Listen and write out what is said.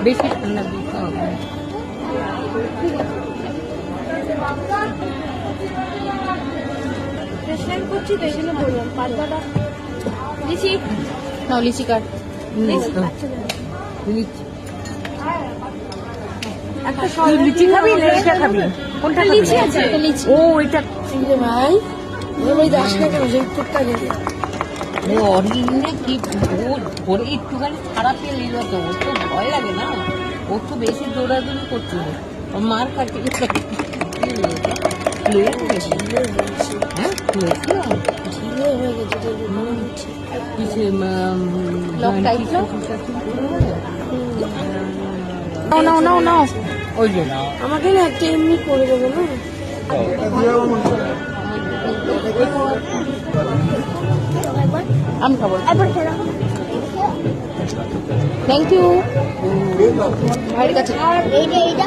বেশি ঠান্ডা দিতে হবে। করছি তো এই জন্য বললাম পাতলাটা লিচি নাও লিচি কাট। একটা লিচি খাবি না এটা খাবি? কোনটা লিচি আছে লিচি। ও এটা ভাই ওই 10 টাকা রোজের টুকটা দিলে অরিজিনে কি ভরে একটুখানি খারাপ পেয়ে নিল তো, ওর তো ভয় লাগে না, ও তো বেশি দৌড়াদৌড়ি করছিল, ওর মার কাছে ওই জন্য আমাকে না একটা এমনি করে দেবো না। আমি খাবো। থ্যাংক ইউ ভাইয়ের কাছে। আর এইটা